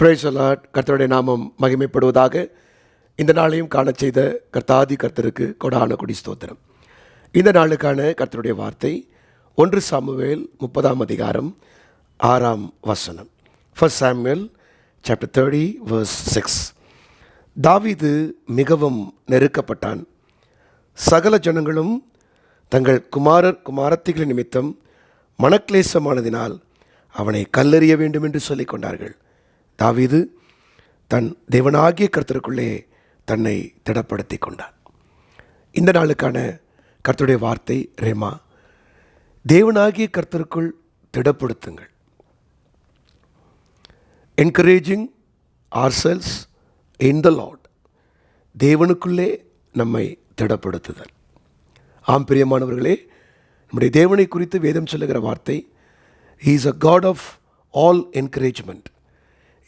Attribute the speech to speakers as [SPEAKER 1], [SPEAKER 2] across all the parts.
[SPEAKER 1] Praise the Lord. கர்த்தருடைய நாமம் மகிமைப்படுவதாக. இந்த நாளையும் காண செய்த கர்த்தாதி கர்த்தருக்கு கொடான கொடி ஸ்தோத்திரம். இந்த நாளுக்கான கர்த்தருடைய வார்த்தை 1 சாமுவேல் 30 அதிகாரம் 6 1 சாமுவேல் chapter 30 verse 6. தாவீது மிகவும் நெருக்கப்பட்டான். சகல ஜனங்களும் தங்கள் குமாரத்திகளின் நிமித்தம் மனக்லேசமானதினால் அவனை கல்லெறிய வேண்டும் என்று சொல்லிக் கொண்டார்கள். தாவீது தன் தேவனாகிய கர்த்தருக்குள்ளே தன்னை திடப்படுத்தி கொண்டான். இந்த நாளுக்கான கர்த்தருடைய வார்த்தை ரேமா. தேவனாகிய கர்த்தருக்குள் திடப்படுத்துங்கள். Encouraging ourselves in the Lord. தேவனுக்குள்ளே நம்மை திடப்படுத்துதல். ஆம் பிரியமானவர்களே, நம்முடைய தேவனை குறித்து வேதம் சொல்லுகிற வார்த்தை, He is a God of all encouragement.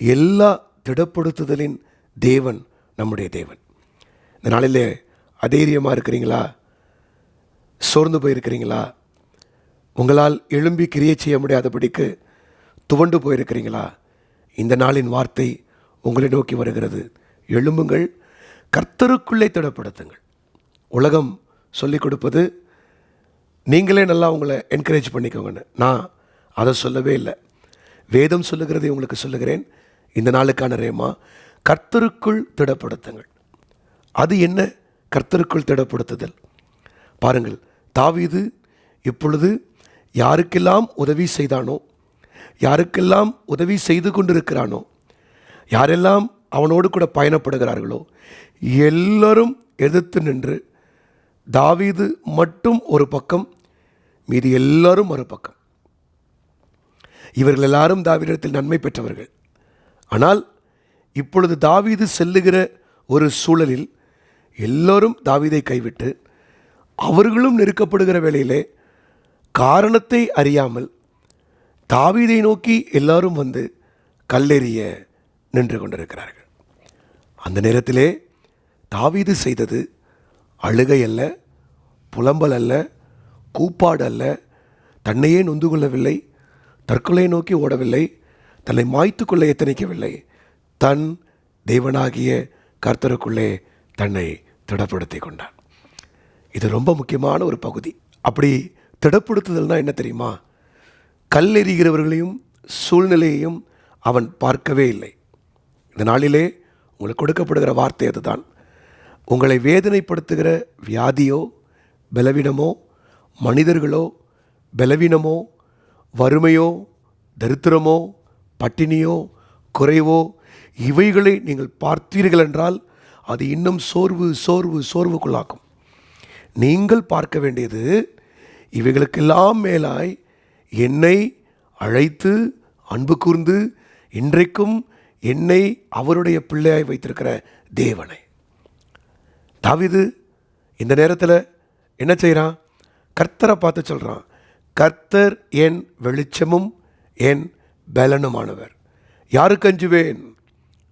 [SPEAKER 1] எல்லா திடப்படுத்துதலின் தேவன் நம்முடைய தேவன். இந்த நாளிலே அதைரியமாக இருக்கிறீங்களா? சோர்ந்து போயிருக்கிறீங்களா? உங்களால் எழும்பி கிரியை செய்ய முடியாதபடிக்கு துவண்டு போயிருக்கிறீங்களா? இந்த நாளின் வார்த்தை உங்களை நோக்கி வருகிறது. எழும்புங்கள், கர்த்தருக்குள்ளே திடப்படுத்துங்கள். உலகம் சொல்லிக் கொடுப்பது நீங்களே நல்லா உங்களை என்கரேஜ் பண்ணிக்கோங்கன்னு. நான் அதை சொல்லவே இல்லை. வேதம் சொல்லுகிறதை உங்களுக்கு சொல்லுகிறேன். இந்த நாளுக்கான ரேமா, கர்த்தருக்குள் திடப்படுத்துங்கள். அது என்ன கர்த்தருக்குள் திடப்படுத்துதல்? பாருங்கள், தாவீது இப்பொழுது யாருக்கெல்லாம் உதவி செய்தானோ, யாருக்கெல்லாம் உதவி செய்து கொண்டிருக்கிறானோ, யாரெல்லாம் அவனோடு கூட பயணப்படுகிறார்களோ எல்லாரும் எதிர்த்து நின்று, தாவீது மட்டும் ஒரு பக்கம், மீதி எல்லாரும் ஒரு பக்கம். இவர்கள் எல்லாரும் தாவீதிடத்தில் நன்மை பெற்றவர்கள். ஆனால் இப்பொழுது தாவீது செல்லுகிற ஒரு சூழலில் எல்லோரும் தாவீதை கைவிட்டு அவர்களும் நெருக்கப்படுகிற வேளையிலே காரணத்தை அறியாமல் தாவீதை நோக்கி எல்லாரும் வந்து கல்லெறிய நின்று கொண்டிருக்கிறார்கள். அந்த நேரத்திலே தாவீது செய்தது அழுகை அல்ல, புலம்பல் அல்ல, கூப்பாடு அல்ல, தன்னையே நொந்து கொள்ளவில்லை, தற்கொலை நோக்கி ஓடவில்லை, தன்னை மாய்த்து கொள்ள எத்தனிக்கவில்லை. தன் தேவனாகிய கர்த்தருக்குள்ளே தன்னை திடப்படுத்தி கொண்டான். இது ரொம்ப முக்கியமான ஒரு பகுதி. அப்படி திடப்படுத்துதல்னா என்ன தெரியுமா? கல்லெறிகிறவர்களையும் சூழ்நிலையையும் அவன் பார்க்கவே இல்லை. இந்த நாளிலே உங்களுக்கு கொடுக்கப்படுகிற வார்த்தை அதுதான். உங்களை வேதனைப்படுத்துகிற வியாதியோ, பலவீனமோ, மனிதர்களோ, பலவீனமோ, வறுமையோ, தரித்திரமோ, பட்டினியோ, குறைவோ, இவைகளை நீங்கள் பார்த்தீர்கள் என்றால் அது இன்னும் சோர்வுக்குள்ளாக்கும். நீங்கள் பார்க்க வேண்டியது, இவைகளுக்கெல்லாம் மேலாய் என்னை அழைத்து அன்பு கூர்ந்து இன்றைக்கும் என்னை அவருடைய பிள்ளையாய் வைத்திருக்கிற தேவனை. தாவீது இந்த நேரத்தில் என்ன செய்கிறான்? கர்த்தரை பார்த்து சொல்கிறான், கர்த்தர் என் வெளிச்சமும் என் பலனுமானவர், யாருக்கு அஞ்சுவேன்?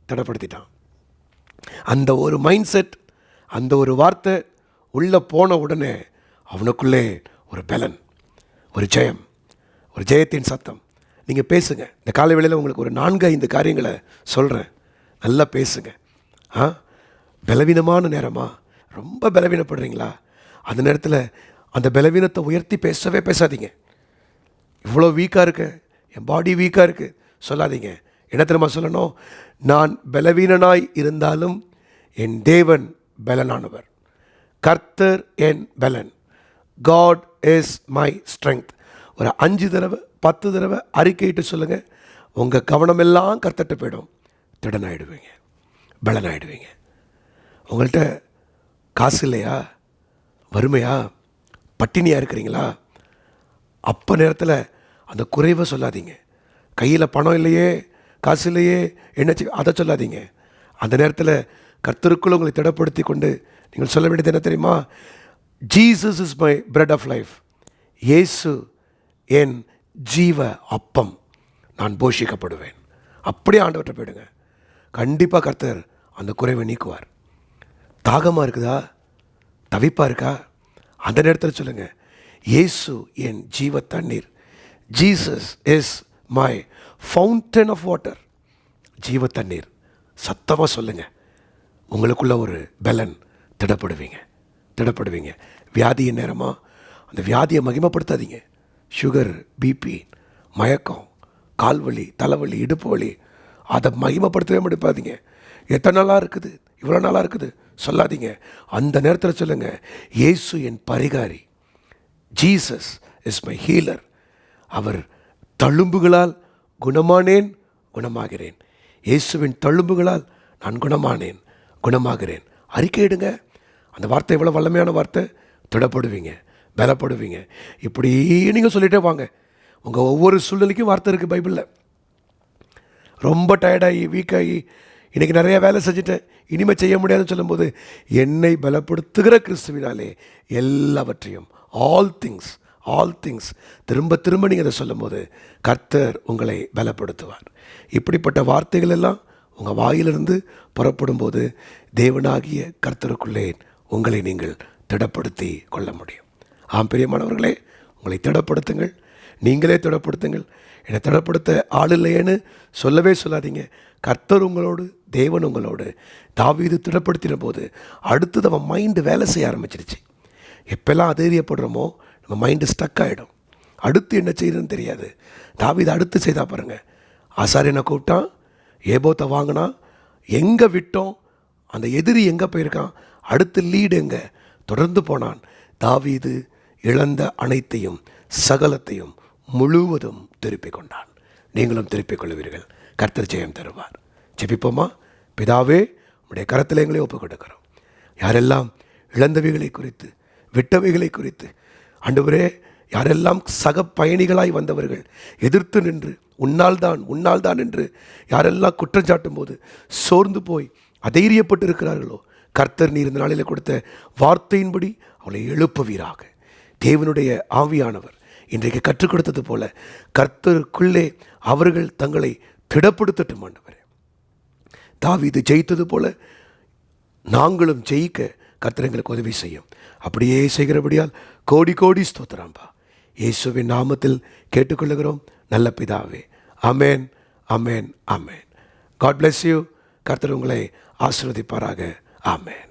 [SPEAKER 1] தடப்படுத்திட்டான். அந்த ஒரு மைண்ட் செட், அந்த ஒரு வார்த்தை உள்ளே போன உடனே அவனுக்குள்ளே ஒரு பலன், ஒரு ஜெயம், ஒரு ஜெயத்தின் சத்தம். நீங்கள் பேசுங்க. இந்த காலை வேளையில் உங்களுக்கு ஒரு 4-5 காரியங்களை சொல்கிறேன். நல்லா பேசுங்க. பலவீனமான நேரமா? ரொம்ப பலவீனப்படுறீங்களா? அந்த நேரத்தில் அந்த பலவீனத்தை உயர்த்தி பேசவே பேசாதீங்க. இவ்வளோ வீக்காக இருக்கு, என் பாடி வீக்காக இருக்குது சொல்லாதீங்க. என்ன தெரியுமா சொல்லணும்? நான் பலவீனனாய் இருந்தாலும் என் தேவன் பலனானவர். கர்த்தர் என் பலன். God is my strength. ஒரு 5 தடவை 10 தடவை அறிக்கையிட்டு சொல்லுங்கள். உங்கள் கவனமெல்லாம் கர்த்தர்ட்ட போயிடும். திடனாயிடுவீங்க, பலனாயிடுவீங்க. உங்கள்கிட்ட காசு இல்லையா? வறுமையா? பட்டினியாக இருக்கிறீங்களா? அப்போ நேரத்தில் அந்த குறைவை சொல்லாதீங்க. கையில் பணம் இல்லையே, காசு இல்லையே, என்ன அதை சொல்லாதீங்க. அந்த நேரத்தில் கர்த்தருக்குள் உங்களை திடப்படுத்தி கொண்டு நீங்கள் சொல்ல வேண்டியது என்ன தெரியுமா? Jesus is my bread of life. இயேசு என் ஜீவ அப்பம், நான் போஷிக்கப்படுவேன். அப்படியே ஆண்டவர்கிட்ட போயிடுங்க. கண்டிப்பாக கர்த்தர் அந்த குறைவை நீக்குவார். தாகமாக இருக்குதா? தவிப்பாக இருக்கா? அந்த நேரத்தில் சொல்லுங்கள், இயேசு என் ஜீவ தண்ணீர். Jesus is my fountain of water. ஜீவ தண்ணீர். சத்தமாக சொல்லுங்கள். உங்களுக்குள்ள ஒரு பலன். திடப்படுவீங்க. வியாதியின் நேரமாக அந்த வியாதியை மகிமைப்படுத்தாதீங்க. சுகர், பிபி, மயக்கம், கால்வலி, தலைவலி, இடுப்பு வலி, அதை மகிமைப்படுத்தவே முடிப்பாதீங்க. எத்தனை நாளாக இருக்குது, இவ்வளோ நாளாக இருக்குது சொல்லாதீங்க. அந்த நேரத்தில் சொல்லுங்கள், இயேசு என் பரிகாரி. Jesus is my healer. அவர் தழும்புகளால் குணமாகிறேன். இயேசுவின் தழும்புகளால் நான் குணமாகிறேன். அறிக்கையிடுங்க. அந்த வார்த்தை எவ்வளோ வல்லமையான வார்த்தை. திடப்படுவீங்க, பலப்படுவீங்க. இப்படி நீங்கள் சொல்லிட்டே வாங்க. உங்கள் ஒவ்வொரு சூழ்நிலைக்கும் வார்த்தை இருக்குது பைபிளில். ரொம்ப டயர்டாகி வீக்காகி இன்றைக்கி நிறைய வேலை செஞ்சுட்டேன், இனிமேல் செய்ய முடியாதுன்னு சொல்லும்போது, என்னை பலப்படுத்துகிற கிறிஸ்துவினாலே எல்லாவற்றையும், ஆல் திங்ஸ் திரும்ப நீங்கள் அதை சொல்லும் போது கர்த்தர் உங்களை பலப்படுத்துவார். இப்படிப்பட்ட வார்த்தைகள் எல்லாம் உங்கள் வாயிலிருந்து புறப்படும் போது தேவனாகிய கர்த்தருக்குள்ளே உங்களை நீங்கள் திடப்படுத்தி கொள்ள முடியும். ஆம் பிரியமானவர்களே, உங்களை திடப்படுத்துங்கள். நீங்களே திடப்படுத்துங்கள். என்னை திடப்படுத்த ஆள் இல்லையேன்னு சொல்லவே சொல்லாதீங்க. கர்த்தர் உங்களோடு, தேவன் உங்களோடு. தாவீது திடப்படுத்தின போது அடுத்தது அவன் மைண்டு வேலை செய்ய ஆரம்பிச்சிருச்சு. எப்பெல்லாம் அதேரியப்படுறோமோ நம்ம மைண்டு ஸ்டக் ஆகிடும். அடுத்து என்ன செய்யணும்னு தெரியாது. தாவீது அடுத்து செய்தா பாருங்கள். ஆசாரியனை கூப்பிட்டான், ஏபோத்தை வாங்கினான். எங்கே விட்டோம், அந்த எதிரி எங்கே போயிருக்கான், அடுத்து லீடு எங்கே, தொடர்ந்து போனான். தாவீது இழந்த அனைத்தையும் சகலத்தையும் முழுவதும் திருப்பிக் கொண்டான். நீங்களும் திருப்பிக் கொள்வீர்கள். கர்த்தர் ஜெயம் தருவார். ஜெபிப்போமா? பிதாவே, உம்முடைய கரத்தில் எங்களை ஒப்புக் கொடுக்கிறோம். யாரெல்லாம் இழந்தவைகளை குறித்து, விட்டவைகளை குறித்து, ஆண்டவரே, யாரெல்லாம் சக பயணிகளாய் வந்தவர்கள் எதிர்த்து நின்று உன்னால் தான் என்று யாரெல்லாம் குற்றம் சாட்டும் போது சோர்ந்து போய் அதைரியப்பட்டு இருக்கிறார்களோ, கர்த்தர் நீர் இந்த நாளில் கொடுத்த வார்த்தையின்படி அவளை எழுப்புவீராக. தேவனுடைய ஆவியானவர் இன்றைக்கு கற்றுக் கொடுத்தது போல கர்த்தருக்குள்ளே அவர்கள் தங்களை திடப்படுத்தட்டும். ஆண்டவரே, தாவீது ஜெயித்தது போல நாங்களும் ஜெயிக்க கர்த்தர் எங்களுக்கு உதவி செய்யும். அப்படியே செய்கிறபடியால் கோடி கோடி ஸ்தோத்திரம்பா. இயேசுவின் நாமத்தில் கேட்டுக்கொள்ளுகிறோம் நல்ல பிதாவே. ஆமேன், ஆமேன், ஆமேன். God bless you. கர்த்தர் உங்களை ஆசீர்வதிப்பாராக. ஆமேன்.